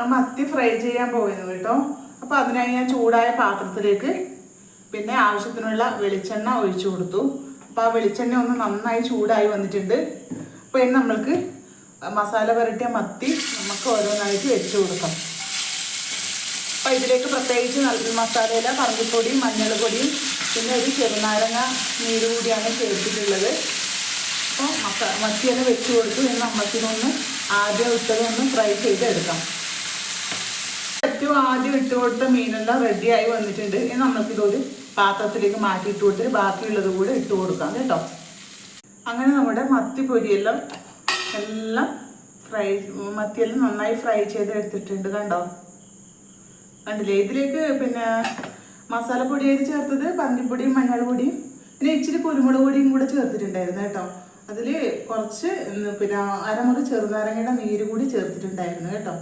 മത്തി ഫ്രൈ ചെയ്യാൻ പോയിരുന്നു കേട്ടോ. അപ്പോൾ അതിനായി ഞാൻ ചൂടായ പാത്രത്തിലേക്ക് പിന്നെ ആവശ്യത്തിനുള്ള വെളിച്ചെണ്ണ ഒഴിച്ചു കൊടുത്തു. അപ്പോൾ ആ വെളിച്ചെണ്ണ ഒന്ന് നന്നായി ചൂടായി വന്നിട്ടുണ്ട്. അപ്പോൾ ഇനി നമ്മൾക്ക് മസാല പുരട്ടിയ മത്തി നമുക്ക് ഓരോന്നായിട്ട് വെച്ച് കൊടുക്കാം. അപ്പോൾ ഇതിലേക്ക് പ്രത്യേകിച്ച് നല്ല മസാലയില, മല്ലിപ്പൊടിയും മഞ്ഞൾപ്പൊടിയും പിന്നെ ഒരു ചെറുനാരങ്ങ നീര് കൂടിയാണ് ചേർത്തിട്ടുള്ളത്. അപ്പോൾ മത്തിയെല്ലാം വെച്ച് കൊടുത്തു. ഇനി നമുക്കിതൊന്ന് ആദ്യം ഇട്ടതൊന്ന് ഫ്രൈ ചെയ്തെടുക്കാം. ഏറ്റവും ആദ്യം ഇട്ട് കൊടുത്ത മീനെല്ലാം റെഡിയായി വന്നിട്ടുണ്ട്. ഇനി നമുക്കിതൊരു പാത്രത്തിലേക്ക് മാറ്റിയിട്ട് കൊടുത്തിട്ട് ബാക്കിയുള്ളത് കൂടെ ഇട്ട് കൊടുക്കാം കേട്ടോ. അങ്ങനെ നമ്മുടെ മത്തി പൊരിയെല്ലാം മത്തിയെല്ലാം നന്നായി ഫ്രൈ ചെയ്ത് എടുത്തിട്ടുണ്ട്. കണ്ടില്ലേ? ഇതിലേക്ക് പിന്നെ മസാലപ്പൊടിയായിട്ട് ചേർത്തത് പന്നിപ്പൊടിയും മഞ്ഞൾപ്പൊടിയും പിന്നെ ഇച്ചിരി കുരുമുളക് പൊടിയും കൂടെ ചേർത്തിട്ടുണ്ടായിരുന്നു കേട്ടോ. അതിൽ കുറച്ച് പിന്നെ അരമുറി ചെറുനാരങ്ങയുടെ നീര് കൂടി ചേർത്തിട്ടുണ്ടായിരുന്നു കേട്ടോ.